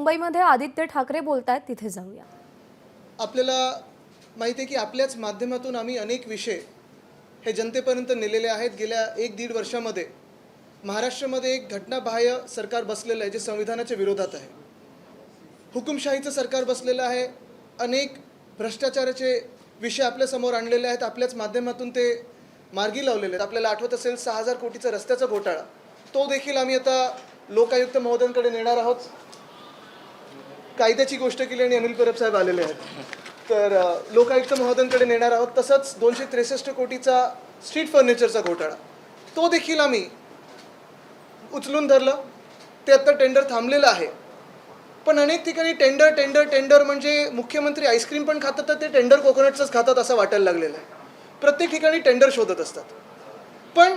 मुंबईमध्ये आदित्य ठाकरे बोलतायत, तिथे जाऊया। आपल्याला माहिती आहे की आपल्याच माध्यमातून आम्ही अनेक विषय हे जनतेपर्यंत नेलेले आहेत। गेल्या 1-1.5 वर्षामध्ये महाराष्ट्रामध्ये एक घटनाबाह्य सरकार बसलेलं आहे जे संविधानाच्या विरोधात आहे। हुकुमशाहीचं सरकार बसलेलं आहे। अनेक भ्रष्टाचाराचे विषय आपल्यासमोर आणलेले आहेत। आपल्याच माध्यमातून ते मार्गी लावलेले आहेत। आपल्याला आठवत असेल 6,000 कोटीचा रस्त्याचा घोटाळा, तो देखील आम्ही आता लोकायुक्त महोदयांकडे नेणार आहोत। कायद्याची गोष्ट केली आणि अनिल परब साहेब आलेले आहेत, तर लोकायुक्त महोदयांकडे नेणार आहोत। तसंच 263 कोटीचा स्ट्रीट फर्निचरचा घोटाळा, तो देखील आम्ही उचलून धरलं। ते आता टेंडर थांबलेलं आहे, पण अनेक ठिकाणी टेंडर टेंडर टेंडर म्हणजे मुख्यमंत्री आईस्क्रीम पण खातात तर ते टेंडर कोकोनटचंच खातात असं वाटायला लागलेलं आहे। प्रत्येक ठिकाणी टेंडर शोधत असतात। पण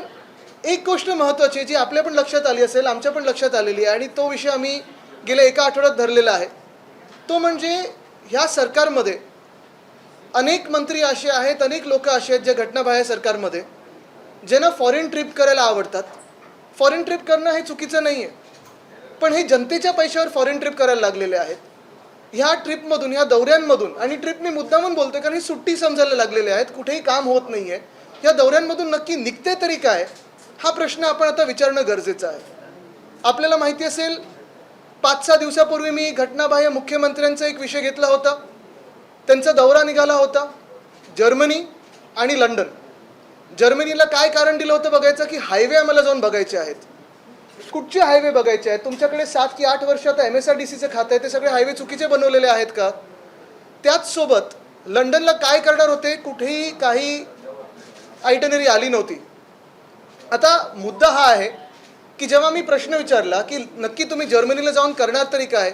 एक गोष्ट महत्त्वाची जी आपल्या पण लक्षात आली असेल, आमच्या पण लक्षात आलेली आहे आणि तो विषय आम्ही गेल्या एका आठवड्यात धरलेला आहे, तो म्हणजे ह्या सरकारमध्ये अनेक मंत्री असे आहेत, अनेक लोक असे आहेत जे घटनाबाह्य सरकारमध्ये ज्यांना फॉरेन ट्रिप करायला आवडतात। फॉरेन ट्रिप करणं हे चुकीचं नाही आहे, पण हे जनतेच्या पैशावर फॉरेन ट्रिप करायला लागलेले आहेत। ह्या ट्रिपमधून, ह्या दौऱ्यांमधून, आणि ट्रिप मी मुद्दामून बोलतोय कारण ही सुट्टी समजायला लागलेले आहेत, कुठेही काम होत नाही आहे। ह्या दौऱ्यांमधून नक्की निघते तरी काय, हा प्रश्न आपण आता विचारणं गरजेचं आहे। आपल्याला माहिती असेल 5-6 दिवसापूर्वी मी घटनाबाह्य मुख्यमंत्र्यांचा एक विषय घेतला होता। त्यांचा दौरा निघाला होता जर्मनी आणि लंडन। जर्मनीला काय कारण दिलं होतं बघायचं की हायवे आम्हाला जाऊन बघायचे आहेत। कुठचे हायवे बघायचे आहेत? तुमच्याकडे 7 की 8 वर्ष आता MSRDCचं खातं आहे, ते सगळे हायवे चुकीचे बनवलेले आहेत का? त्याचसोबत लंडनला काय करणार होते, कुठेही काही आयटनरी आली नव्हती। आता मुद्दा हा आहे की जेव्हा मी प्रश्न विचारला की नक्की तुम्ही जर्मनीला जाऊन करणार तरी काय,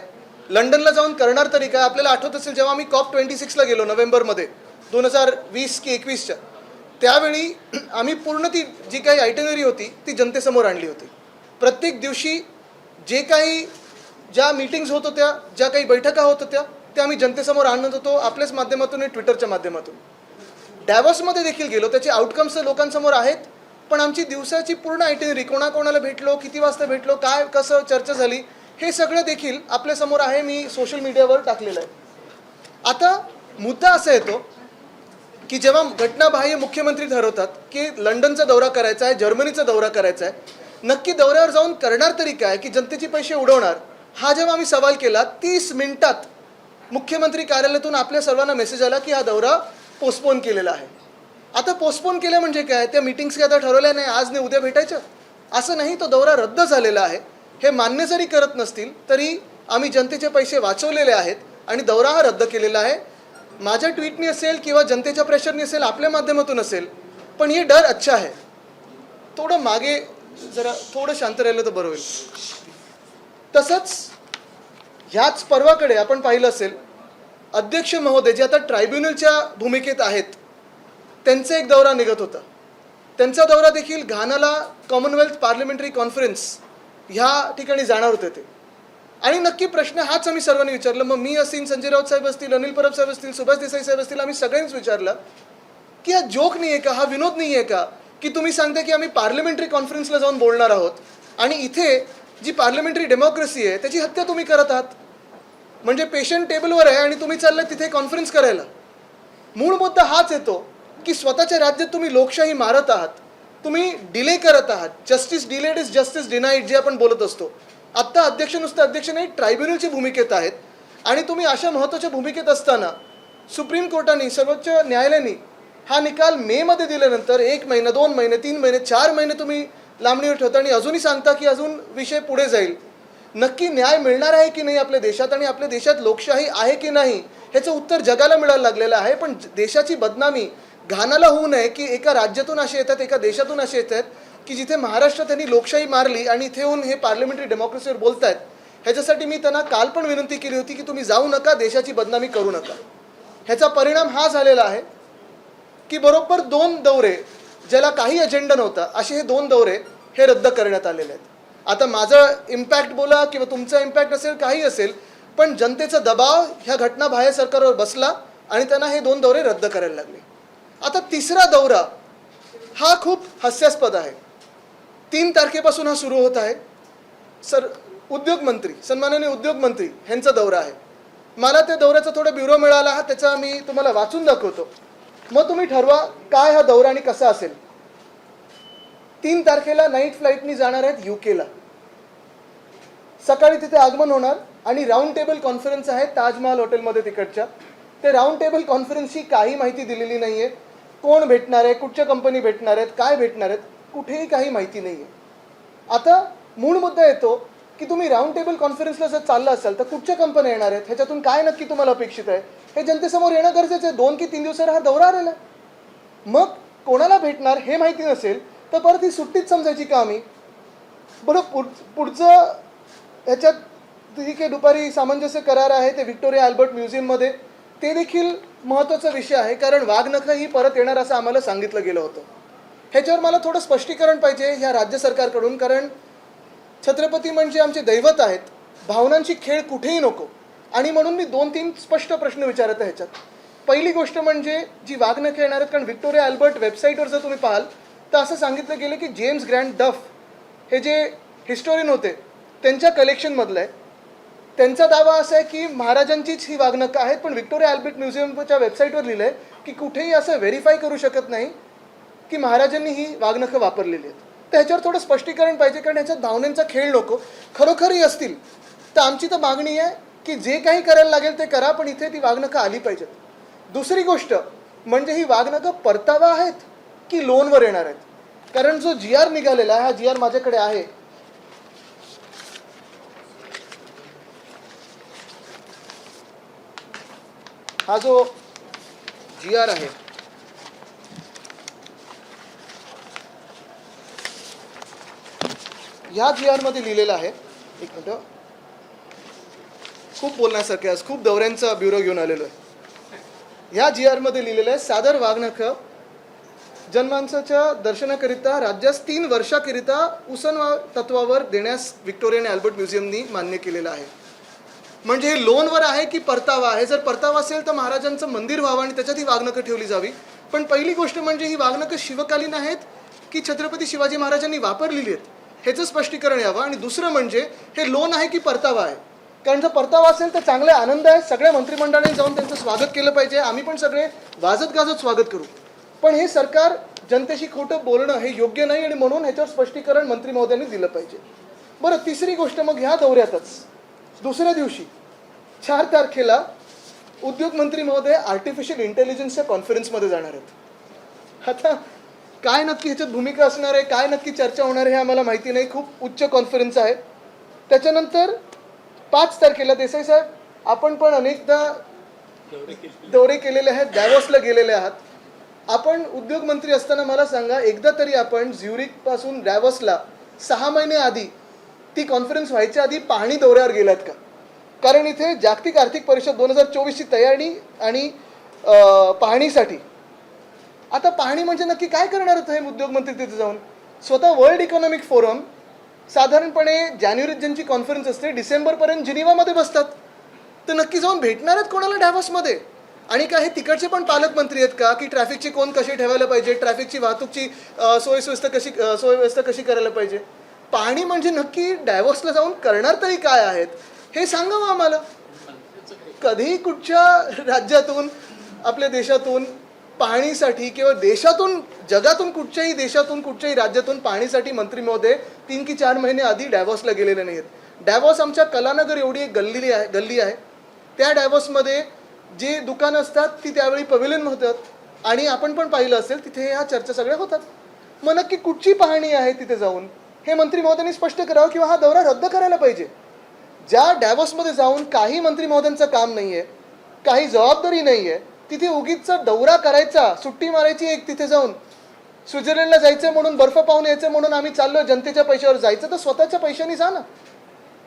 लंडनला जाऊन करणार तरी काय, आपल्याला आठवत असेल जेव्हा आम्ही COP26ला गेलो नोव्हेंबरमध्ये 2020 की 21च्या, त्यावेळी आम्ही पूर्ण ती जी काही आयटनरी होती ती जनतेसमोर आणली होती। प्रत्येक दिवशी जे काही ज्या मीटिंग्स होत होत्या, ज्या काही बैठका होत होत्या, त्या आम्ही जनतेसमोर आणत होतो आपल्याच माध्यमातून आणि ट्विटरच्या माध्यमातून। डॅव्हॉसमध्ये देखील गेलो, त्याचे आउटकम्स लोकांसमोर आहेत, पण आमची दिवसाची पूर्ण आयटनरी, कोणाकोणाला भेटलो, किती वाजता भेटलो, काय कसं चर्चा झाली, हे सगळं देखील आपल्यासमोर आहे। मी सोशल मीडियावर टाकलेलं आहे। आता मुद्दा असा येतो की जेव्हा घटनाबाह्य मुख्यमंत्री ठरवतात की लंडनचा दौरा करायचा आहे, जर्मनीचा दौरा करायचा आहे, नक्की दौऱ्यावर जाऊन करणार तरी काय की जनतेचे पैसे उडवणार, हा जेव्हा आम्ही सवाल केला 30 मिनिटात मुख्यमंत्री कार्यालयातून आपल्या सर्वांना मेसेज आला की हा दौरा पोस्टपोन केलेला आहे। आता पोस्टपोन केलं म्हणजे काय, त्या मीटिंग्स काय आता ठरवल्या नाही, आज नाही उद्या भेटायचं असं नाही, तो दौरा रद्द झालेला आहे। हे मान्य जरी करत नसतील तरी आम्ही जनतेचे पैसे वाचवलेले आहेत आणि दौरा हा रद्द केलेला आहे। माझ्या ट्विटनी असेल किंवा जनतेच्या प्रेशरनी असेल, आपल्या माध्यमातून असेल, पण हे डर अच्छा आहे। थोडं मागे जरा थोडं शांत राहिलं तर बरं होईल। तसंच ह्याच पर्वाकडे आपण पाहिलं असेल, अध्यक्ष महोदय जे आता ट्रायब्युनलच्या भूमिकेत आहेत, त्यांचा एक दौरा निघत होता। त्यांचा दौरा देखील घानाला कॉमनवेल्थ पार्लमेंटरी कॉन्फरन्स ह्या ठिकाणी जाणार होते ते, आणि नक्की प्रश्न हाच आम्ही सर्वांनी विचारलं। मग मी असेल, संजय राऊत साहेब असतील, अनिल परब साहेब असतील, सुभाष देसाई साहेब असतील, आम्ही सगळ्यांनीच विचारलं की हा जोक नाही आहे का, हा विनोद नाही आहे का की तुम्ही सांगता की आम्ही पार्लमेंटरी कॉन्फरन्सला जाऊन बोलणार आहोत आणि इथे जी पार्लमेंटरी डेमोक्रेसी आहे त्याची हत्या तुम्ही करत आहात। म्हणजे पेशंट टेबलवर आहे आणि तुम्ही चाललात तिथे कॉन्फरन्स करायला। मूळ मुद्दा हाच येतो की स्वतःच्या राज्यात तुम्ही लोकशाही मारत आहात, तुम्ही डिले करत आहात। Justice delayed is justice denied जे आपण बोलत असतो। आत्ता अध्यक्ष नुसतं अध्यक्ष नाही, ट्रायब्युनलची भूमिकेत आहेत, आणि तुम्ही अशा महत्त्वाच्या भूमिकेत असताना सुप्रीम कोर्टाने, सर्वोच्च न्यायालयाने हा निकाल मेमध्ये दिल्यानंतर 1 महिना, 2 महिने, 3 महिने, 4 महिने तुम्ही लांबणीवर ठेवता आणि अजूनही सांगता की अजून विषय पुढे जाईल। नक्की न्याय मिळणार आहे की नाही आपल्या देशात, आणि आपल्या देशात लोकशाही आहे की नाही ह्याचं उत्तर जगाला मिळायला लागलेलं आहे। पण देशाची बदनामी घानाला होऊ नये की एका राज्यातून असे येतात, एका देशातून असे येतात की जिथे महाराष्ट्रात त्यांनी लोकशाही मारली आणि इथे येऊन हे पार्लमेंटरी डेमोक्रेसीवर बोलत आहेत। ह्याच्यासाठी मी त्यांना काल पण विनंती केली होती की तुम्ही जाऊ नका, देशाची बदनामी करू नका। ह्याचा परिणाम हा झालेला आहे की बरोबर 2 दौरे ज्याला काही अजेंडा नव्हता, असे हे 2 दौरे हे रद्द करण्यात आलेले आहेत। आता माझा इम्पॅक्ट बोला किंवा तुमचा इम्पॅक्ट असेल, काही असेल, पण जनतेचा दबाव ह्या घटनाबाह्य सरकारवर बसला आणि त्यांना हे 2 दौरे रद्द करायला लागले। आता तिसरा दौरा हा खूप हास्यास्पद आहे। 3 तारखेपासून हा सुरू होत आहे। उद्योगमंत्री, सन्माननीय उद्योगमंत्री ह्यांचा दौरा आहे. मला त्या दौऱ्याचा थोडा ब्युरो मिळाला हा, त्याचा मी तुम्हाला वाचून दाखवतो. मग तुम्ही ठरवा काय हा दौरा आणि कसा असेल. 3 तारखेला नाईट फ्लाईटनी जाणार आहेत UKला. सकाळी तिथे आगमन होणार आणि राऊंड टेबल कॉन्फरन्स आहे ताजमहाल हॉटेलमध्ये तिकडच्या. ते राऊंड टेबल कॉन्फरन्सची काही माहिती दिलेली नाही आहे. कोण भेटणार आहे, कुठच्या कंपनी भेटणार आहेत, काय भेटणार आहेत, कुठेही काही माहिती नाही आहे. आता मूळ मुद्दा येतो की तुम्ही राऊंड टेबल कॉन्फरन्सला जर चाललं असाल तर कुठच्या कंपन्या येणार आहेत, ह्याच्यातून काय नक्की तुम्हाला अपेक्षित आहे हे जनतेसमोर येणं गरजेचं आहे. 2 की 3 दिवसाला हा दौरा आलेला आहे. मग कोणाला भेटणार हे माहिती नसेल तर परत ही सुट्टीच समजायची का आम्ही. बरं, पुढचं ह्याच्यात ठीक आहे, दुपारी सामंजस्य करार आहे ते व्हिक्टोरिया अल्बर्ट म्युझियममध्ये, ते देखील महत्त्वाचा विषय आहे. कारण वाघनखं ही परत येणार असं आम्हाला सांगितलं गेलं होतं. ह्याच्यावर मला थोडं स्पष्टीकरण पाहिजे ह्या राज्य सरकारकडून. कारण छत्रपती म्हणजे आमचे दैवत आहेत, भावनांची खेळ कुठेही नको. आणि म्हणून मी 2-3 स्पष्ट प्रश्न विचारत आहे ह्याच्यात. पहिली गोष्ट म्हणजे जी वाघनखं येणार आहेत, कारण व्हिक्टोरिया अल्बर्ट वेबसाईटवर जर तुम्ही पाहाल तर असं सांगितलं गेलं की जेम्स ग्रँड डफ हे जे हिस्टोरियन होते त्यांच्या कलेक्शनमधलं आहे. त्यांचा दावा असा आहे की महाराजांचीच ही वाघनखं आहेत, पण व्हिक्टोरिया अल्बर्ट म्युझियमच्या वेबसाईटवर लिहिलं आहे की कुठेही असं व्हेरीफाय करू शकत नाही की महाराजांनी ही वाघनखं वापरलेली आहेत. तर ह्याच्यावर थोडं स्पष्टीकरण पाहिजे, कारण ह्याच्यात भावनेचा खेळ नको. खरोखरही असतील तर आमची तर मागणी आहे की जे काही करायला लागेल ते करा, पण इथे ती वाघनखं आली पाहिजेत. दुसरी गोष्ट म्हणजे ही वाघनखं परतावा आहेत की लोनवर येणार आहेत. कारण जो GR निघालेला आहे, हा GR माझ्याकडे आहे, हा जो GR आहे ह्या GR मध्ये लिहिलेलं आहे. एक मिनिट, खूप बोलण्यासारखं आज, खूप दौऱ्यांचा ब्युरो घेऊन आलेलो आहे. ह्या GR मध्ये लिहिलेलं आहे, सादर वाघनखं जनमानसाच्या दर्शनाकरिता राज्यास 3 वर्षाकरिता उसन तत्वावर देण्यास व्हिक्टोरिया आणि अल्बर्ट म्युझियमनी मान्य केलेलं आहे. म्हणजे हे लोनवर आहे की परतावा आहे. जर परतावा असेल तर महाराजांचं मंदिर व्हावं आणि त्याच्यात ही वाघनखं ठेवली जावी. पण पहिली गोष्ट म्हणजे ही वाघनखं शिवकालीन आहेत की छत्रपती शिवाजी महाराजांनी वापरलेली आहेत ह्याचं स्पष्टीकरण यावं. आणि दुसरं म्हणजे हे लोन आहे की परतावा आहे. कारण जर परतावा असेल तर चांगले आनंद आहे, सगळ्या मंत्रिमंडळाने जाऊन त्यांचं स्वागत केलं पाहिजे, आम्ही पण सगळे वाजत गाजत स्वागत करू. पण हे सरकार जनतेशी खोटं बोलणं हे योग्य नाही आणि म्हणून ह्याच्यावर स्पष्टीकरण मंत्री महोदयांनी दिलं पाहिजे. बरं, तिसरी गोष्ट, मग ह्या दौऱ्यातच दुसऱ्या दिवशी 4 तारखेला उद्योगमंत्री महोदय आर्टिफिशियल इंटेलिजन्सच्या कॉन्फरन्समध्ये जाणार आहेत. आता काय नक्की ह्याच्यात भूमिका असणार आहे, काय नक्की चर्चा होणार आहे हे आम्हाला माहिती नाही. खूप उच्च कॉन्फरन्स आहे. त्याच्यानंतर 5 तारखेला देसाई साहेब, आपण पण अनेकदा दौरे केलेले आहेत, डॅव्होसला गेलेले आहात. आपण उद्योगमंत्री असताना मला सांगा, एकदा तरी आपण झ्युरिकपासून डॅव्होसला 6 महिने आधी, ती कॉन्फरन्स व्हायच्या आधी पाहणी दौऱ्यावर गेलात का? कारण इथे जागतिक आर्थिक परिषद 2024ची तयारी आणि पाहणीसाठी. आता पाहणी म्हणजे नक्की काय करणार होतं हे उद्योगमंत्री तिथे जाऊन? स्वतः वर्ल्ड इकॉनॉमिक फोरम साधारणपणे जानेवारीत ज्यांची कॉन्फरन्स असते डिसेंबरपर्यंत जिनिवामध्ये बसतात. तर नक्की जाऊन भेटणार आहेत कोणाला डॅव्होसमध्ये? आणि काय हे तिकडचे पण पालकमंत्री आहेत का की ट्रॅफिकची कोण कशी ठेवायला पाहिजे, ट्रॅफिकची वाहतूकची सोयव्यवस्था कशी करायला पाहिजे? पाहणी म्हणजे नक्की डॅव्होसला जाऊन करणार तरी काय आहेत हे सांगावं आम्हाला. कधीही कुठच्या राज्यातून, आपल्या देशातून पाहणीसाठी किंवा देशातून, जगातून कुठच्याही देशातून, कुठच्याही राज्यातून पाहणीसाठी मंत्री महोदय 3 की 4 महिने आधी डॅव्होसला गेलेले नाहीत. डॅव्होस आमच्या कलानगर एवढी एक गल्ली आहे. त्या डॅव्होसमध्ये जे दुकानं असतात ती त्यावेळी पवेलियन होतात आणि आपण पण पाहिलं असेल तिथे ह्या चर्चा सगळ्या होतात. मग नक्की कुठची पाहणी आहे तिथे जाऊन हे मंत्री महोदयांनी स्पष्ट करावं किंवा हा दौरा रद्द करायला पाहिजे. ज्या डॅव्होसमध्ये जाऊन काही मंत्री महोदयांचं काम नाही आहे, काही जबाबदारी नाही आहे, तिथे उगीचचा दौरा करायचा, सुट्टी मारायची एक, तिथे जाऊन स्वित्झर्लंडला जायचं म्हणून, बर्फ पाहून यायचं म्हणून आम्ही चाललो, जनतेच्या पैशावर जायचं तर स्वतःच्या पैशाने जा ना.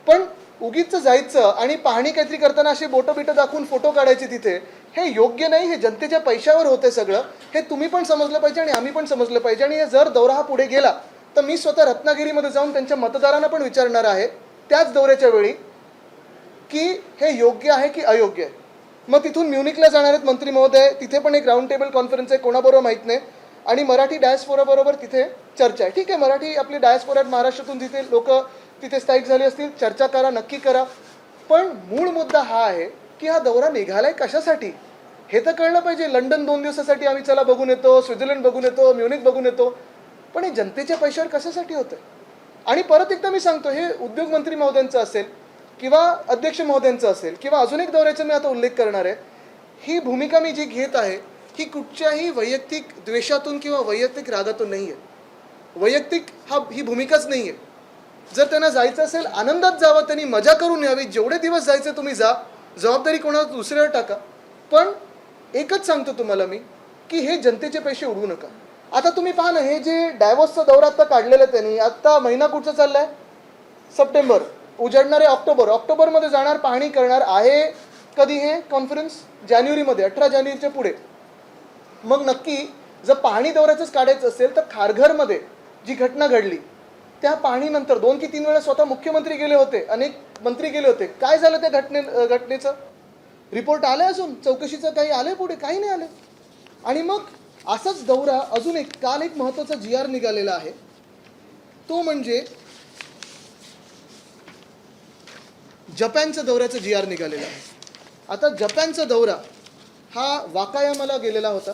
पण उगीचचं जायचं आणि पाहणी काहीतरी करताना अशी बोटं बिटं दाखवून फोटो काढायचे तिथे, हे योग्य नाही. हे जनतेच्या पैशावर होते सगळं, हे तुम्ही पण समजलं पाहिजे आणि आम्ही पण समजलं पाहिजे. आणि जर दौरा हा पुढे गेला तर मी स्वतः रत्नागिरीमध्ये जाऊन त्यांच्या मतदारांना पण विचारणार आहे त्याच दौऱ्याच्या वेळी की हे योग्य आहे की अयोग्य आहे. मग तिथून म्युनिकला जाणार आहेत मंत्री महोदय, तिथे पण एक राऊंड टेबल कॉन्फरन्स आहे, कोणाबरोबर माहीत नाही. आणि मराठी डायस्पोराबरोबर तिथे चर्चा आहे. ठीक आहे, मराठी आपली डायस्पोरा महाराष्ट्रातून जिथे लोक तिथे स्थायिक झाले असतील, चर्चा करा, नक्की करा. पण मूळ मुद्दा हा आहे की हा दौरा निघालाय कशासाठी हे तर कळलं पाहिजे. लंडन 2 दिवसासाठी आम्ही चला बघून येतो, स्वित्झर्लंड बघून येतो, म्युनिक बघून येतो, पण हे जनतेच्या पैशावर कशासाठी होतं. आणि परत एकदा मी सांगतो, हे उद्योग मंत्री महोदयांचं असेल किंवा अध्यक्ष महोदयांचं असेल किंवा अजून एक दौऱ्याचा मी आता उल्लेख करणार आहे, ही भूमिका मी जी घेत आहे ही कुठच्याही वैयक्तिक द्वेषातून किंवा वैयक्तिक रागातून नाही आहे. वैयक्तिक ही भूमिकाच नाही आहे. जर त्यांना जायचं असेल आनंदात जावं, त्यांनी मजा करून यावी, जेवढे दिवस जायचं तुम्ही जा, जबाबदारी कोणाला दुसऱ्यावर टाका. पण एकच सांगतो तुम्हाला मी की हे जनतेचे पैसे उडवू नका. आता तुम्ही पहा ना, हे जे डायव्होर्सचा दौरा आता काढलेला आहे त्यांनी, आता महिना कुठचा चाललाय, सप्टेंबर, उजाडणारे ऑक्टोबर, ऑक्टोबरमध्ये जाणार, पाहणी करणार आहे. कधी हे कॉन्फरन्स? जानेवारीमध्ये, 18 जानेवारीच्या पुढे. मग नक्की जर पाहणी दौऱ्याचंच काढायचं असेल तर खारघरमध्ये जी घटना घडली त्या पाहणीनंतर 2 की 3 वेळा स्वतः मुख्यमंत्री गेले होते, अनेक मंत्री गेले होते. काय झालं त्या घटनेचं? रिपोर्ट आले, अजून चौकशीचं काही आले पुढे? काही नाही आले. आणि मग असाच दौरा अजून एक काल एक महत्त्वाचा GR निघालेला आहे, तो म्हणजे जपानच्या दौऱ्याचा GR निघालेला आहे. आता जपानचा दौरा हा वाकायामाला गेलेला होता.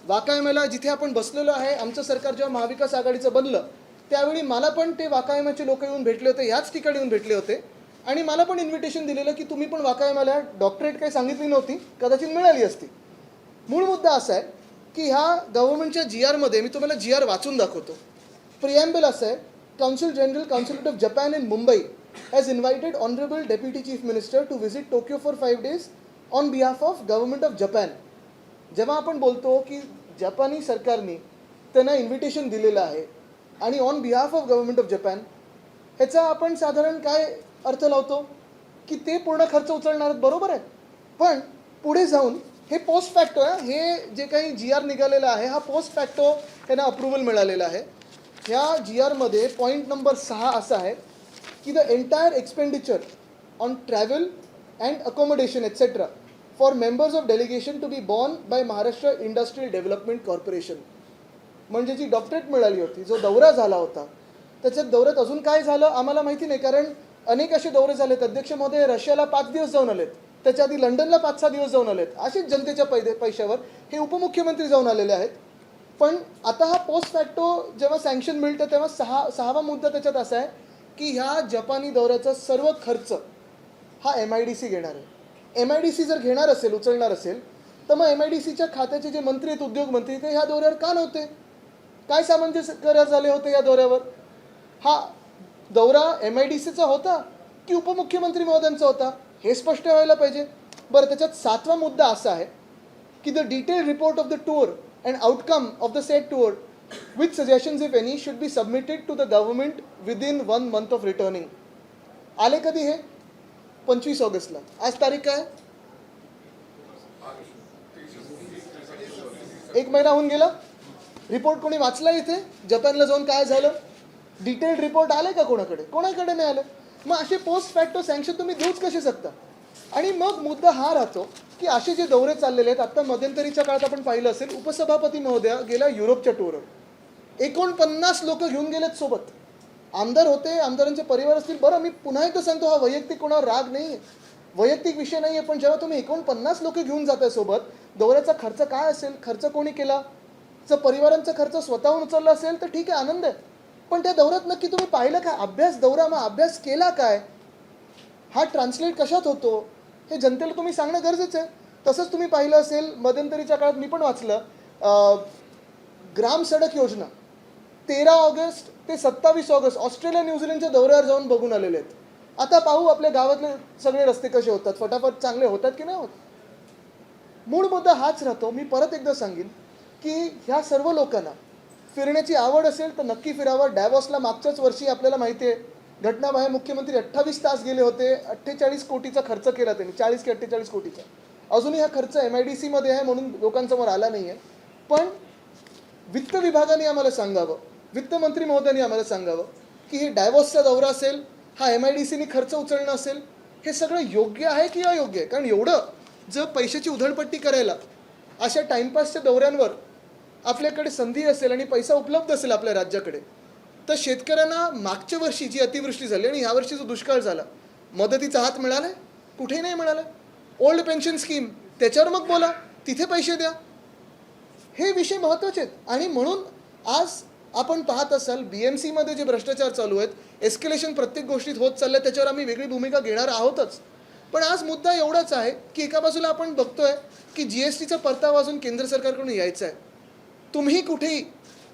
वाकायामाला जिथे आपण बसलेलो आहे, आमचं सरकार जेव्हा महाविकास आघाडीचं बनलं त्यावेळी मला पण ते वाकायामाचे लोक येऊन भेटले होते, याच ठिकाणी येऊन भेटले होते आणि मला पण इन्व्हिटेशन दिलेलं की तुम्ही पण वाकायामाला. डॉक्टरेट काही सांगितली नव्हती, कदाचित मिळाली असती. मूळ मुद्दा असा आहे की ह्या गव्हर्नमेंटच्या GRमध्ये मी तुम्हाला GR वाचून दाखवतो. प्रिॲम्बल असं आहे, council general council of Japan in Mumbai has invited honourable deputy chief minister to visit Tokyo for 5 days on behalf of government of Japan. जेव्हा आपण बोलतो की जपानी सरकारने त्यांना इन्व्हिटेशन दिलेलं आहे आणि on behalf of government of Japan, ह्याचा आपण साधारण काय अर्थ लावतो की ते पूर्ण खर्च उचलणार, बरोबर आहे. पण पुढे जाऊन हे पोस्ट फॅक्टो आहे, हे जे काही GR निघालेला आहे हा पोस्ट फॅक्टो त्यांना अप्रुव्हल मिळालेला आहे. ह्या GRमध्ये पॉईंट नंबर 6 असा आहे की the entire expenditure on travel and accommodation etcetera for members of delegation to be borne by Maharashtra industrial development corporation. म्हणजे जी डॉक्टरेट मिळाली होती, जो दौरा झाला होता, त्याच्यात दौऱ्यात अजून काय झालं आम्हाला माहिती नाही, कारण अनेक असे दौरे झालेत. अध्यक्ष महोदय रशियाला 5 दिवस जाऊन आलेत, त्याच्या आधी लंडनला 5-6 दिवस जाऊन आलेत. असेच जनतेच्या पैशावर हे उपमुख्यमंत्री जाऊन आलेले आहेत. पण आता हा पोस्ट फॅक्टो जेव्हा सँक्शन मिळतं तेव्हा 6वा मुद्दा त्याच्यात असा आहे की ह्या जपानी दौऱ्याचा सर्व खर्च हा MIDC घेणार आहे. MIDC जर घेणार असेल, उचलणार असेल, तर मग MIDCच्या खात्याचे जे मंत्री आहेत, उद्योग मंत्री, ते ह्या दौऱ्यावर का नव्हते? काय सामंजस्य करार झाले होते या दौऱ्यावर? हा दौरा MIDCचा होता की उपमुख्यमंत्री महोदयांचा होता हे स्पष्ट व्हायला पाहिजे. बरं, त्याच्यात 7वा मुद्दा असा आहे की the detail report of the tour and outcome of the said tour with suggestions if any should be submitted to the government within 1 month of returning. आले कधी हे? 25 ऑगस्टला. आज तारीख काय? 1 महिना होऊन गेला. रिपोर्ट कोणी वाचला इथे? जपानला जाऊन काय झालं? डिटेल्ड रिपोर्ट आले का कोणाकडे? कोणाकडे नाही आलं. मग असे पोस्ट फॅक्टो सँक्शन तुम्ही देऊच कसे शकता? आणि मग मुद्दा हा राहतो की असे जे दौरे चाललेले आहेत, आता मध्यंतरीच्या काळात आपण पाहिलं असेल, उपसभापती महोदया गेल्या युरोपच्या टूरवर 49 लोक घेऊन गेलेत सोबत. आमदार होते, आमदारांचे परिवार असतील. बरं, मी पुन्हा एकदा सांगतो, हा वैयक्तिक कोणावर राग नाही आहे, वैयक्तिक विषय नाही आहे. पण जेव्हा तुम्ही 49 लोक घेऊन जाताय सोबत, दौऱ्याचा खर्च काय असेल? खर्च कोणी केला? जर परिवारांचा खर्च स्वतःहून उचलला असेल तर ठीक आहे, आनंद आहे. पण त्या दौऱ्यात नक्की तुम्ही पाहिलं काय? अभ्यास दौरा, मग अभ्यास केला काय? हा ट्रान्सलेट कशात होतो हे जनतेला तुम्ही सांगणं गरजेचं आहे. तसंच तुम्ही पाहिलं असेल मध्यंतरीच्या काळात मी पण वाचलं, ग्राम सडक योजना 13 ऑगस्ट ते 27 ऑगस्ट ऑस्ट्रेलिया न्यूझीलंडच्या दौऱ्यावर जाऊन बघून आलेले आहेत. आता पाहू आपल्या गावातले सगळे रस्ते कसे होतात, फटाफट चांगले होतात की नाही होत. मूळ मुद्दा हाच राहतो. मी परत एकदा सांगेन की ह्या सर्व लोकांना फिरण्याची आवड असेल तर नक्की फिरावं. डॅव्हॉसला मागच्याच वर्षी आपल्याला माहिती आहे घटनाबाहेर मुख्यमंत्री 28 तास गेले होते. 48 कोटीचा खर्च केला त्यांनी, 40 की 48 कोटीचा. अजूनही हा खर्च MIDCमध्ये आहे म्हणून लोकांसमोर आला नाही आहे. पण वित्त विभागाने आम्हाला सांगावं, वित्तमंत्री महोदयांनी आम्हाला सांगावं की हे डायव्होर्सचा दौरा असेल, हा MIDCने खर्च उचलणं असेल, हे सगळं योग्य आहे की अयोग्य आहे? कारण एवढं जर पैशाची उधळपट्टी करायला अशा टाईमपासच्या दौऱ्यांवर आपल्याकडे संधी असेल आणि पैसा उपलब्ध असेल आपल्या राज्याकडे, तर शेतकऱ्यांना मागच्या वर्षी जी अतिवृष्टी झाली आणि ह्या वर्षी जो दुष्काळ झाला, मदतीचा हात मिळाला आहे? कुठेही नाही मिळाला. ओल्ड पेन्शन स्कीम, त्याच्यावर मग बोला, तिथे पैसे द्या. हे विषय महत्त्वाचे आहेत. आणि म्हणून आज आपण पाहत असाल BMC मध्ये जे भ्रष्टाचार चालू आहेत, एस्केलेशन प्रत्येक गोष्टीत होत चाललं आहे, त्याच्यावर आम्ही वेगळी भूमिका घेणार आहोतच. पण आज मुद्दा एवढाच आहे की एका बाजूला आपण बघतोय की GSTचा परतावा अजून केंद्र सरकारकडून यायचा आहे. तुम्ही कुठेही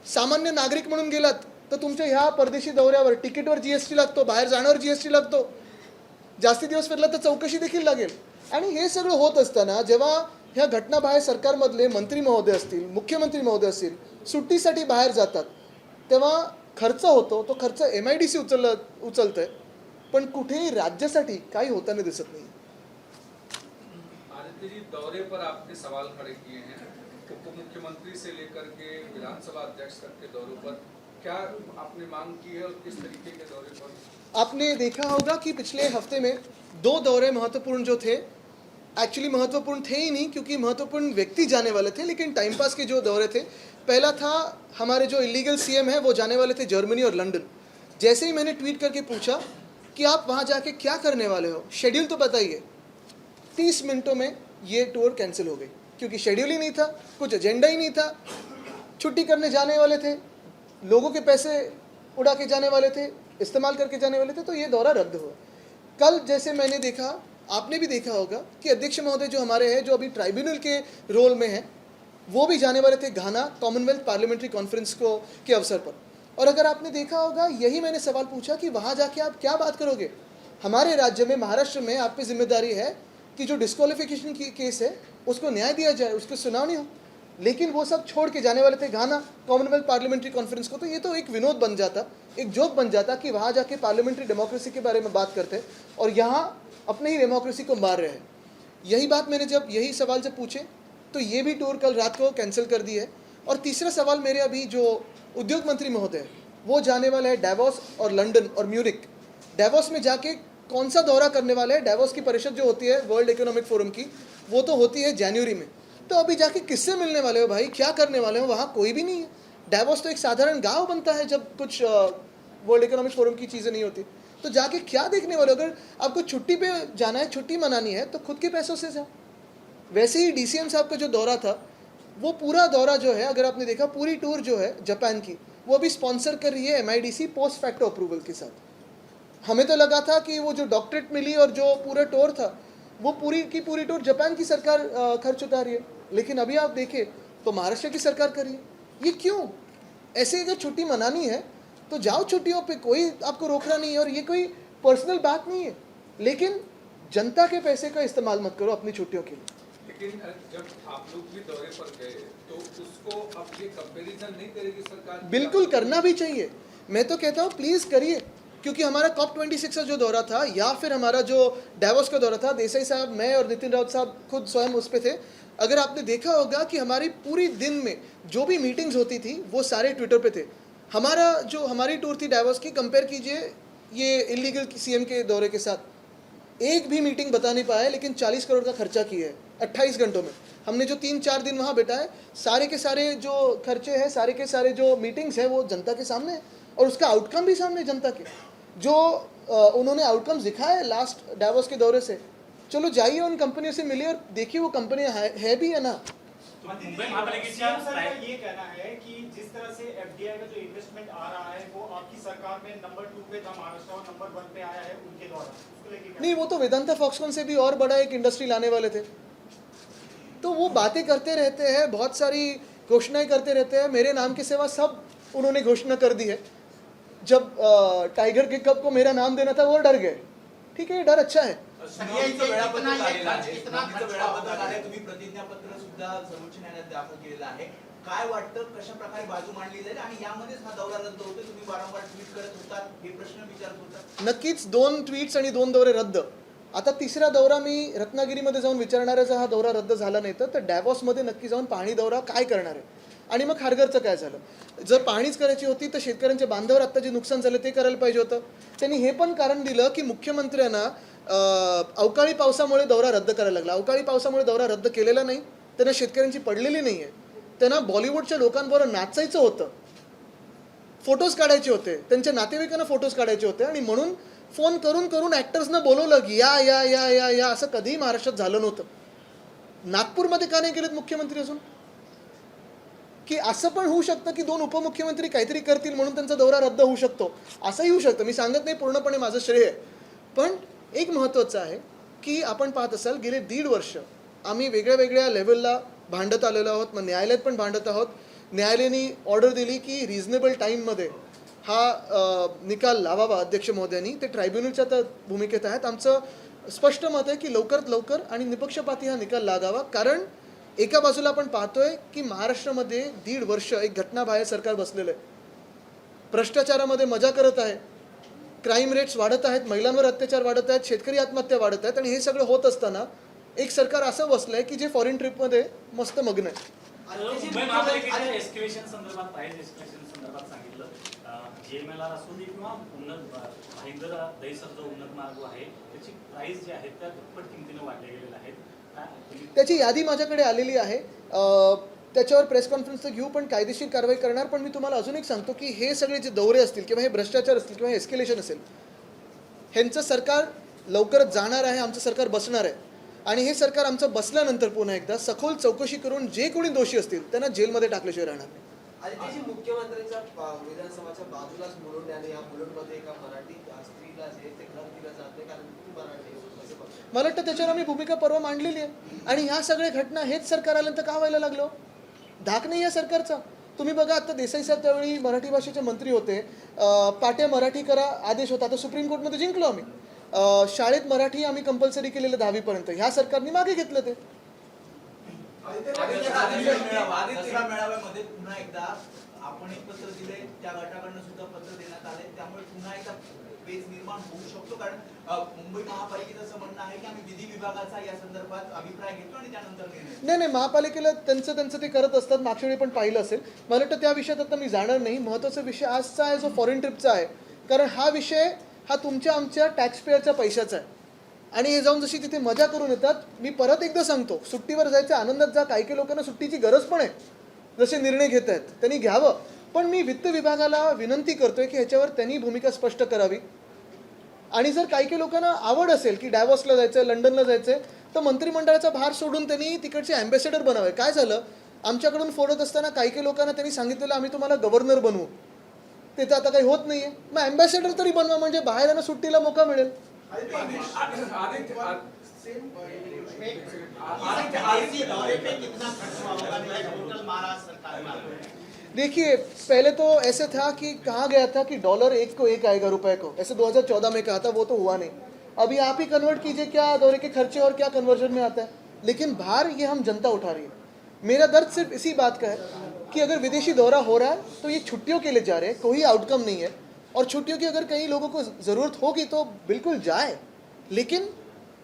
सामान्य नागरिक म्हणून गेलात तर तुमच्या ह्या परदेशी दौऱ्यावर तिकीटवर GST लागतो, बाहेर जाण्यावर GST लागतो, जास्ती दिवस फिरला तर चौकशी देखील लागेल. आणि हे सगळं होत असताना जेव्हा ह्या घटना बाहेर सरकारमधले मंत्री महोदय असतील, मुख्यमंत्री महोदय असतील, सुट्टीसाठी बाहेर जातात, तेव्हा खर्च होतो. तो खर्च MIDC उचलतंय, पण कुठेही राज्यासाठी काही होताना दिसत नाही. आदित्य जी, दौरे पर आपने सवाल खड़े किए हैं, उप मुख्यमंत्री से लेकर के विधानसभा अध्यक्ष तक के दौरों पर क्या आपने मांग की है और किस तरीके के दौरे पर? आपने देखा होगा कि पिछले हफ्ते में 2 दौरे महत्वपूर्ण जो थे, एक्चुअली महत्वपूर्ण थे ही नहीं क्योंकि महत्वपूर्ण व्यक्ति जाने वाले थे, लेकिन टाइम पास के जो दौरे थे, पहला था हमारे जो इलीगल CM है वो जाने वाले थे जर्मनी और लंदन. जैसे ही मैंने ट्वीट करके पूछा कि आप वहाँ जाके क्या करने वाले हो, शेड्यूल तो बताइए, 30 मिनटों में ये टूर कैंसिल हो गई क्योंकि शेड्यूल ही नहीं था, कुछ एजेंडा ही नहीं था, छुट्टी करने जाने वाले थे, लोगों के पैसे उड़ा के जाने वाले थे, इस्तेमाल करके जाने वाले थे, तो ये दौरा रद्द हुआ. कल जैसे मैंने देखा, आपने भी देखा होगा कि अध्यक्ष महोदय जो हमारे हैं, जो अभी ट्राइब्यूनल के रोल में हैं, वो भी जाने वाले थे घाना कॉमनवेल्थ पार्लियामेंट्री कॉन्फ्रेंस को के अवसर पर. और अगर आपने देखा होगा, यही मैंने सवाल पूछा कि वहाँ जाके आप क्या बात करोगे. हमारे राज्य में, महाराष्ट्र में आप पे जिम्मेदारी है कि जो डिस्क्वालिफिकेशन की केस है उसको न्याय दिया जाए, उसको सुनावनी हो, लेकिन वो सब छोड़ के जाने वाले थे घाना कॉमनवेल्थ पार्लियामेंट्री कॉन्फ्रेंस को. तो ये तो एक विनोद बन जाता, एक जोक बन जाता कि वहाँ जाके पार्लियामेंट्री डेमोक्रेसी के बारे में बात करते और यहाँ अपने ही डेमोक्रेसी को मार रहे हैं. यही बात मैंने जब यही सवाल जब पूछे तो ये भी टूर कल रात को कैंसिल कर दी है. और तीसरा सवाल मेरे अभी जो उद्योग मंत्री महोदय है वो जाने वाले हैं डेवोस और लंदन और म्यूनिक. डेवोस में जाके कौन सा दौरा करने वाले हैं? डेवोस की परिषद जो होती है वर्ल्ड इकोनॉमिक फोरम की, वो तो होती है जनवरी में. तो अभी जाके किससे मिलने वाले हो भाई, क्या करने वाले हो? वहाँ कोई भी नहीं है. डेवोस तो एक साधारण गांव बनता है जब कुछ वर्ल्ड इकोनॉमिक फोरम की चीज़ें नहीं होती. तो जाके क्या देखने वाले हो? अगर आपको छुट्टी पे जाना है, छुट्टी मनानी है, तो खुद के पैसों से जाओ. वैसे ही DCM साहब का जो दौरा था, वो पूरा दौरा जो है, अगर आपने देखा, पूरी टूर जो है जापान की, वो अभी स्पॉन्सर कर रही है MIDC पोस्ट फैक्टो अप्रूवल के साथ. हमें तो लगा था कि वो जो डॉक्टरेट मिली और जो पूरा टूर था, वो पूरी की पूरी टूर जापान की सरकार खर्च उतार रही है, लेकिन अभी आप देखें तो महाराष्ट्र की सरकार कर रही है. ये क्यों? ऐसे अगर छुट्टी मनानी है तो जाओ छुट्टियों पे, कोई आपको रोक रहा नहीं है. और ये कोई पर्सनल बात नहीं है, लेकिन जनता के पैसे का इस्तेमाल मत करो अपनी छुट्टियों के लिए. लेकिन जब आप लोग भी दौरे पर गए तो उसको अब ये कंपैरिजन नहीं करेगी सरकार? बिल्कुल करना भी चाहिए. मैं तो कहता हूँ प्लीज़ करिए, क्योंकि हमारा COP26 का जो दौरा था या फिर हमारा जो डेवोस का दौरा था, देसाई साहब, मैं और नितिन राउत साहब खुद स्वयं उस पे थे. अगर आपने देखा होगा कि हमारी पूरी दिन में जो भी मीटिंग्स होती थी वो सारे ट्विटर पे थे. हमारी टूर थी डेवोस की, कंपेयर कीजिए ये इलीगल CM के दौरे के साथ. एक भी मीटिंग बता नहीं पाया, लेकिन 40 करोड़ का खर्चा किया है 28 घंटों में. हमने जो 3-4 दिन वहाँ बिताए, सारे के सारे जो खर्चे हैं, सारे के सारे जो मीटिंग्स हैं, वो जनता के सामने है और उसका आउटकम भी सामने जनता के. जो उन्होंने आउटकम्स दिखाए लास्ट डेवोस के दौरे से, चलो जाइए उन कंपनियों से मिलिए और देखिए वो कंपनियां है भी है ना. मुंबई महापालिकेच्या ये कहना है कि जिस तरह से FDI का जो इन्वेस्टमेंट आ रहा है वो आपकी सरकार में नंबर 2 पे था महाराष्ट्र और नंबर 1 पे आया है उनके द्वारा, उसको लेके क्या? नहीं, वो तो वेदांता फॉक्सकॉन से भी और बड़ा एक इंडस्ट्री लाने वाले थे. तो वो बातें करते रहते हैं, बहुत सारी घोषणाएं करते रहते हैं. मेरे नाम के सिवा सब उन्होंने घोषणा कर दी है. जब टाइगर के कप को मेरा नाम देना था वो डर गए. ठीक है, ये डर अच्छा है. सुनावणीचं वेळापत्रक आलेलं आहे. सुनावणीचं वेळापत्रक आलंय. तुम्ही प्रतिज्ञापत्र सुद्धा सर्वोच्च न्यायालयात दाखल केलेलं आहे. काय वाटतं, कशा प्रकारे बाजू मांडली जाईल आणि यामध्येच हा दौरा रद्द होतो? तुम्ही वारंवार ट्विट करत होतात, हे प्रश्न विचारत होतात. नक्कीच 2 ट्विट्स आणि 2 दौरे रद्द. आता तिसरा दौरा मी रत्नागिरीमध्ये जाऊन विचारणाऱ्याचा हा दौरा रद्द झाला नाही तर डॅवॉसमध्ये नक्की जाऊन पाहणी दौरा काय करणार आहे आणि मग खारघरचं काय झालं. जर पाहणीच करायची होती तर शेतकऱ्यांच्या बांधावर आत्ता जे नुकसान झालं ते करायला पाहिजे होतं. त्यांनी हे पण कारण दिलं की मुख्यमंत्र्यांना अवकाळी पावसामुळे दौरा रद्द करायला लागला. अवकाळी पावसामुळे दौरा रद्द केलेला नाही, त्यांना शेतकऱ्यांची पडलेली नाही आहे, त्यांना बॉलिवूडच्या लोकांबरोबर नाचायचं होतं. फोटोज काढायचे होते, त्यांच्या नातेवाईकांना फोटोज काढायचे होते आणि म्हणून फोन करून करून ॲक्टर्सना बोलवलं की या या या या या असं कधीही महाराष्ट्रात झालं नव्हतं. नागपूरमध्ये का नाही गेलेत मुख्यमंत्री अजून? की असं पण होऊ शकतं की 2 उपमुख्यमंत्री काहीतरी करतील म्हणून त्यांचा दौरा रद्द होऊ शकतो, असंही होऊ शकतं. मी सांगत नाही पूर्णपणे माझं श्रेय आहे, पण एक महत्त्वाचं आहे की आपण पाहत असाल गेले 1.5 वर्ष आम्ही वेगळ्या वेगळ्या लेवलला भांडत आलेलो आहोत. मग न्यायालयात पण भांडत आहोत. न्यायालयाने ऑर्डर दिली की रिझनेबल टाईममध्ये हा निकाल लावावा अध्यक्ष महोदयांनी. ते ट्रायब्युनलच्या तर भूमिकेत आहेत. आमचं स्पष्ट मत आहे की लवकरात लवकर आणि निपक्षपाती हा निकाल लागावा. कारण एका बाजूला आपण पाहतोय की महाराष्ट्रामध्ये 1.5 वर्ष एक घटनाबाह्य सरकार बसलेलं आहे. भ्रष्टाचारामध्ये मजा करत आहे, क्राईम रेट्स वाढत आहेत, महिलांवर अत्याचार वाढत आहेत, शेतकरी आत्महत्या वाढत आहेत. आणि हे सगळं होत असताना एक सरकार असं बसलं आहे की जे फॉरेन ट्रिपमध्ये मस्त मग्न आहे. मुंबई महापालिकेच्या एस्केलेशन संदर्भात प्राइस एस्केलेशन संदर्भात सांगितलं. GMLR असू दे किंवा भाईंदर दहिसर जो उन्नत मार्ग आहे त्याची प्राइस जी आहे त्या दुप्पट किमतीने वाढल्या गेलेल्या आहेत. त्याची यादी माझ्याकडे आलेली आहे. त्याच्यावर प्रेस कॉन्फरन्स तर घेऊ, पण कायदेशीर कारवाई करणार. पण मी तुम्हाला अजून एक सांगतो की हे सगळे जे दौरे असतील किंवा हे भ्रष्टाचार असतील किंवा हे एस्केलेशन असेल, ह्यांचं सरकार लवकरच जाणार आहे. आमचं सरकार बसणार आहे आणि हे सरकार आमचं बसल्यानंतर पुन्हा एकदा सखोल चौकशी करून जे कोणी दोषी असतील त्यांना जेलमध्ये टाकल्याशिवाय राहणार नाही. आदित्यजी, मुख्यमंत्र्यांच्या विधानसभाच्या बाजूलाच मुलुंड आणि या मुलुंडमध्ये एका मराठी स्त्रीला जे ते घर दिलं जाते कारण ती मराठी आहे. मला वाटतं त्याच्यावर आम्ही भूमिका परवा मांडलेली आहे. आणि ह्या सगळ्या घटना हेच सरकार आल्यानंतर का व्हायला लागलो? धाक नाही या सरकारचा. तुम्ही बघा, आता देसाई साहेब त्यावेळी मराठी भाषेचे मंत्री होते. पाट्या मराठी करा आदेश होता. आता सुप्रीम कोर्टमध्ये जिंकलो आम्ही. शाळेत मराठी आम्ही कंपल्सरी केलेलं 10वी पर्यंत. ह्या सरकारने मागे घेतलं ते. दसरा मेळाव्यामध्ये पुन्हा एकदा आपण एक पत्र दिले, त्या गटाकडनं सुद्धा पत्र देण्यात आले. त्यामुळे पुन्हा एकदा पेच निर्माण होऊ शकतो. कारण मुंबई महापालिकेचं असं म्हणणं आहे की आम्ही विधी विभागाचा या संदर्भात अभिप्राय घेतो आणि त्यानंतर निर्णय. नाही, महापालिकेला त्यांचं ते करत असतात. मागच्या वेळी पण पाहिलं असेल. मला वाटतं त्या विषयात आता मी जाणार नाही. महत्त्वाचा विषय आजचा आहे जो फॉरेन ट्रिपचा आहे. कारण हा विषय हा तुमच्या आमच्या टॅक्सपेअरच्या पैशाचा आहे. आणि हे जाऊन जशी तिथे मजा करून येतात. मी परत एकदा सांगतो, सुट्टीवर जायचं आनंदात जा. काही लोकांना सुट्टीची गरज पण आहे. जसे निर्णय घेत आहेत त्यांनी घ्यावं. पण मी वित्त विभागाला विनंती करतोय की ह्याच्यावर त्यांनी भूमिका स्पष्ट करावी. आणि जर काही लोकांना आवड असेल की डायव्हॉर्सला जायचं, लंडनला जायचं, तर मंत्रिमंडळाचा भार सोडून त्यांनी तिकडचे अँबॅसेडर बनावे. काय झालं, आमच्याकडून फोडत असताना काही लोकांना त्यांनी सांगितलेलं आम्ही तुम्हाला गव्हर्नर बनवू. ते तर आता काही होत नाही आहे. मग अँबॅसेडर तरी बनवा, म्हणजे बाहेर सुट्टीला मोका मिळेल. देखिए, पहले तो ऐसे था कि कहा गया था कि $1 को 1 आएगा रुपए को. ऐसे 2014 में कहा था, वो तो हुआ नहीं. अभी आप ही कन्वर्ट कीजिए क्या दौरे के खर्चे और क्या कन्वर्जन में आता है. लेकिन भार ये हम जनता उठा रही है. मेरा दर्द सिर्फ इसी बात का है कि अगर विदेशी दौरा हो रहा है तो ये छुट्टियों के लिए जा रहे हैं, कोई आउटकम नहीं है. और छुट्टियों की अगर कई लोगों को ज़रूरत होगी तो बिल्कुल जाए, लेकिन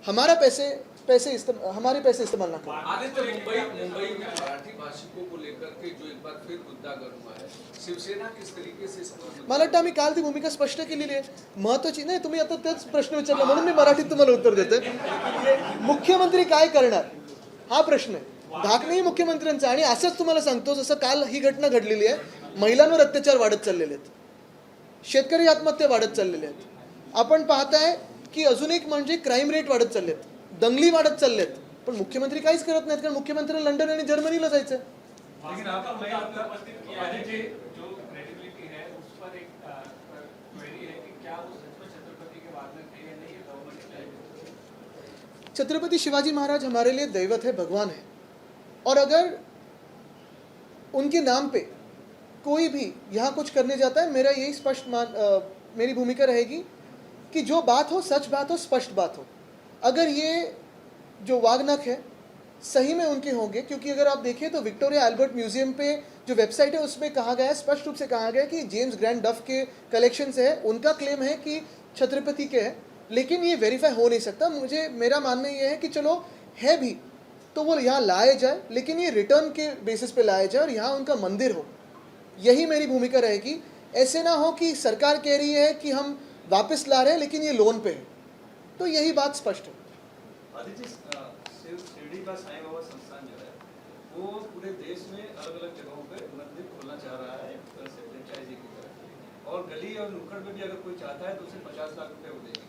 हमारे पैसे इस्तेमाल ना करें. आदित्य, मुंबई में मराठी भाषिकों को लेकर के जो एक बार फिर मुद्दा गर्म हुआ है, शिवसेना किस तरीके से मला वाटतं आम्ही काल ती भूमिका स्पष्ट केलेली आहे. महत्त्वाची नाही, तुम्ही आता तेच प्रश्न विचारला म्हणून मी मराठीत तुम्हाला उत्तर देते. मुख्यमंत्री काय करणार हा प्रश्न आहे. धाक नाही मुख्यमंत्र्यांचा. आणि असंच तुम्हाला सांगतो, जसं काल ही घटना घडलेली आहे, महिलांवर अत्याचार वाढत चाललेले आहेत, शेतकरी आत्महत्या वाढत चाललेल्या आहेत. आपण पाहताय की अजून एक म्हणजे क्राईम रेट वाढत चालले आहेत, दंगली वाढत चाललेत. पण मुख्यमंत्री काहीच करत नाहीत, कारण मुख्यमंत्र्यांना लंडन आणि जर्मनीला जायचं. लेकिन आपको उपस्थित किया है कि जो क्रेडिबिलिटी है उस पर एक क्वेरी है कि क्या वो सच में छत्रपति के वादन थे या नहीं, गवर्नमेंट. छत्रपति शिवाजी महाराज हमारे लिए दैवत है, भगवान है. और अगर उनके नाम पे कोई भी यहाँ कुछ करने जाता है, मेरा यही मेरी भूमिका रहेगी कि जो बात हो सच बात हो, स्पष्ट बात हो. अगर ये जो वागनख है सही में उनके होंगे, क्योंकि अगर आप देखें तो विक्टोरिया अल्बर्ट म्यूजियम पे जो वेबसाइट है उसमें कहा गया है, स्पष्ट रूप से कहा गया है कि जेम्स ग्रैंड डफ के कलेक्शंस है, उनका क्लेम है कि छत्रपति के है. लेकिन ये वेरीफाई हो नहीं सकता. मेरा मानना ये है कि चलो है भी तो वो यहाँ लाए जाए, लेकिन ये रिटर्न के बेसिस पे लाया जाए और यहाँ उनका मंदिर हो. यही मेरी भूमिका रहेगी. ऐसे ना हो कि सरकार कह रही है कि हम वापस ला रहे हैं लेकिन ये लोन पे है. तो यही बात स्पष्ट है. शिरडी का साईं बाबा संस्थान जो है वो पूरे देश में अलग अलग जगहों पे मंदिर खोलना चाह रहा है, फ्रेंचाइजी की तरह. और गली और नुक्कड़ में भी अगर कोई चाहता है तो उसे 50 लाख रुपए वो देंगे।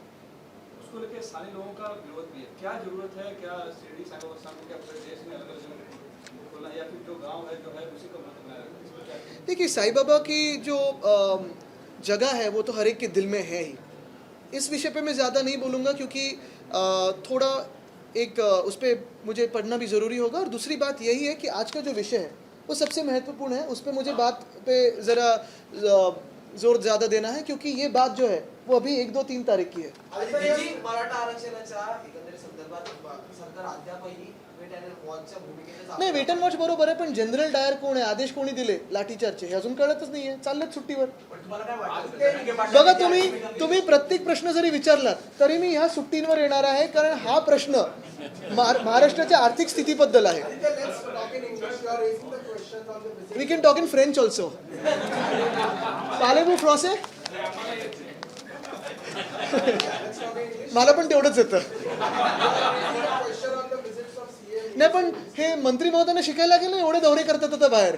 उसको लेकर स्थानीय लोगों का विरोध भी है। क्या जरूरत है, क्या शिरडी साई बाबा स्थान को क्या पूरे देश में अलग अलग खोलना, या फिर जो गाँव है जो है उसी को मतलब बनाया? इसमें क्या है? देखिए, साईं बाबा की जो जगह है वो तो हर एक के दिल में है ही। इस विषय पे मैं ज़्यादा नहीं बोलूँगा क्योंकि थोड़ा एक उस पर मुझे पढ़ना भी ज़रूरी होगा। और दूसरी बात यही है कि आज का जो विषय है वो सबसे महत्वपूर्ण है, उस पर मुझे बात पे ज़रा जोर ज़्यादा देना है क्योंकि ये बात जो है वो अभी 1, 2, 3 तारीख की है। मराठा आरक्षणाच्या एकंदरीत संदर्भात सरकार अद्यापही वेट अँड वॉचच्या भूमिकेने नाही, वेट अँड वॉच बरोबर आहे, पण जनरल डायर कोण आहे, आदेश कोणी दिले लाठीचार्जचे हे अजून कळतच नाही आहे, चाललेत सुट्टीवर. पण तुम्हाला काय वाटतं बघा, तुम्ही प्रत्येक प्रश्न जरी विचारलात तरी मी ह्या सुट्टींवर येणार आहे, कारण हा प्रश्न महाराष्ट्राच्या आर्थिक स्थितीबद्दल आहे. We can talk in French also. पालेबू फ्रॉसे मला पण तेवढंच येतं. नाही, पण हे मंत्री महोदयाने शिकायला गेलं, एवढे दौरे करतात आता बाहेर.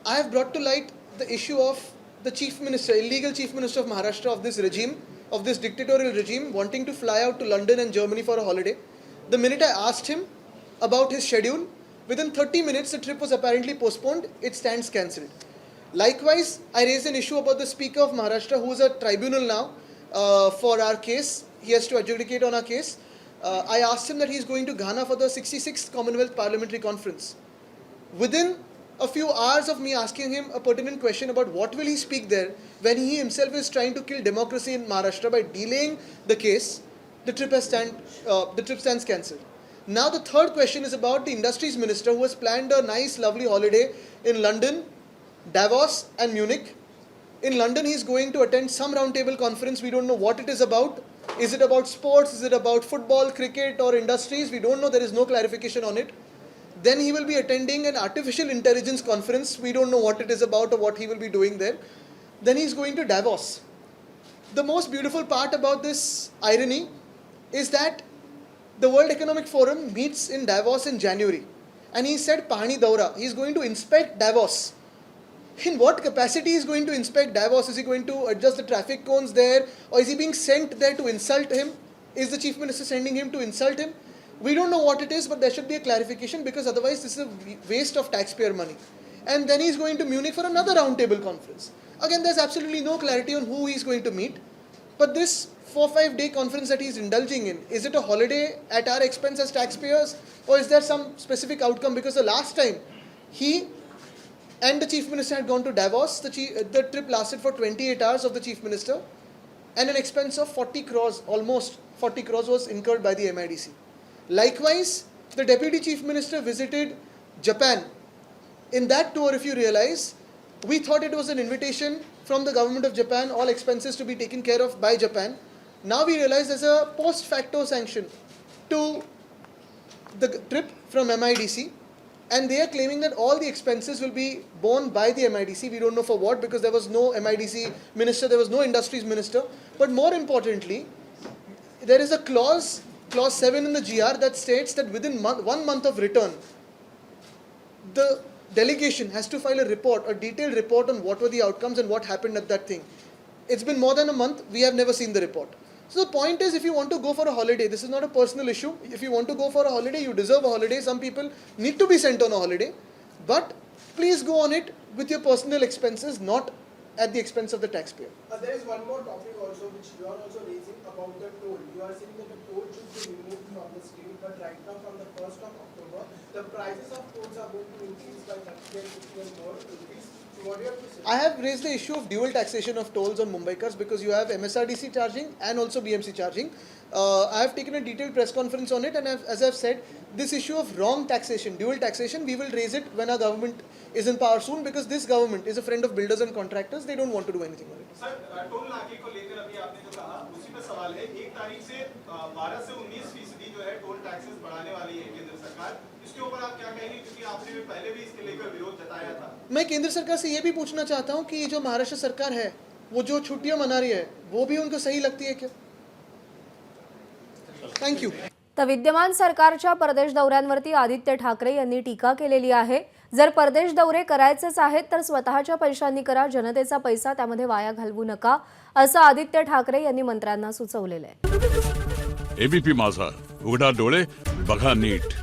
I have brought to light the issue of the chief minister, illegal chief minister of Maharashtra of this regime, of this dictatorial regime, wanting to fly out to London and Germany for a holiday. The minute I asked him about his schedule, within 30 minutes the trip was apparently postponed. It stands cancelled. Likewise, I raised an issue about the Speaker of Maharashtra, who is a tribunal now for our case. He has to adjudicate on our case. I asked him that he is going to Ghana for the 66th Commonwealth Parliamentary Conference. Within a few hours of me asking him a pertinent question about what will he speak there, when he himself is trying to kill democracy in Maharashtra by delaying the case, the trip stands cancelled. Now the third question is about the industries minister, who has planned a nice lovely holiday in London, Davos and Munich. In London he is going to attend some roundtable conference. We don't know what it is about. Is it about sports? Is it about football, cricket or industries? We don't know. There is no clarification on it. Then he will be attending an artificial intelligence conference. We don't know what it is about or what he will be doing there. Then he is going to Davos. The most beautiful part about this irony is that the World Economic Forum meets in Davos in January. And he said Pahani Daura. He is going to inspect Davos. In what capacity is going to inspect Davos? Is he going to adjust the traffic cones there? Or is he being sent there to insult him? Is the Chief Minister sending him to insult him? We don't know what it is, but there should be a clarification, because otherwise this is a waste of taxpayer money. And then he's going to Munich for another roundtable conference. Again, there's absolutely no clarity on who he's going to meet. But this 4-5 day conference that he's indulging in, is it a holiday at our expense as taxpayers? Or is there some specific outcome? Because the last time he and the Chief Minister had gone to Davos, the trip lasted for 28 hours of the Chief Minister, and an expense of 40 crores, almost 40 crores was incurred by the MIDC. Likewise, the Deputy Chief Minister visited Japan. In that tour, if you realize, we thought it was an invitation from the government of Japan, all expenses to be taken care of by Japan. Now we realize there's a post facto sanction to the trip from MIDC, and they are claiming that all the expenses will be borne by the MIDC. We don't know for what, because there was no MIDC minister, there was no industries minister. But more importantly, there is a clause 7 in the GR that states that within 1 month of return, the delegation has to file a detailed report on what were the outcomes and what happened at that thing. It's been more than a month, we have never seen the report. So the point is, if you want to go for a holiday, this is not a personal issue. If you want to go for a holiday, you deserve a holiday. Some people need to be sent on a holiday. But please go on it with your personal expenses, not at the expense of the taxpayer. There is one more topic also which you are also raising about the toll. You are saying that the toll should be removed from the state, but right now from the 1st of October, the prices of tolls are going to increase by 30 more rupees. So what do you have to say? I have raised the issue of dual taxation of tolls on Mumbaikars, because you have MSRDC charging and also BMC charging. I have taken a detailed press conference on it, and as I have said, this issue of wrong taxation, dual taxation, we will raise it when our government is in power soon, because this government is a friend of builders and contractors. They don't want to do anything on it. Sir, toll नाके को लेकर अभी आपने जो कहा, उसी पे सवाल है. 1 तारीख से 12 से 19% जो है टोल टैक्सेस बढ़ाने वाली है केंद्र सरकार. इसके ऊपर आप क्या कहेंगे, क्योंकि आपने पहले भी इसके लेकर विरोध जताया था. मैं केंद्र सरकार से ये भी पूछना चाहता हूँ कि जो महाराष्ट्र सरकार है, वो जो छुट्टियां मना रही है, वो भी उनको सही लगती है क्या? Thank you. तर विद्यमान सरकारच्या परदेश दौऱ्यांवरती आदित्य ठाकरे यांनी टीका केलेली आहे. जर परदेश दौरे करायचेच आहेत तर स्वतःच्या पैशांनी करा, जनतेचा पैसा त्यामध्ये वाया घालवू नका, असं आदित्य ठाकरे यांनी मंत्र्यांना सुचवलेलं आहे. एबीपी माझा, उघडा डोळे बघा नीट.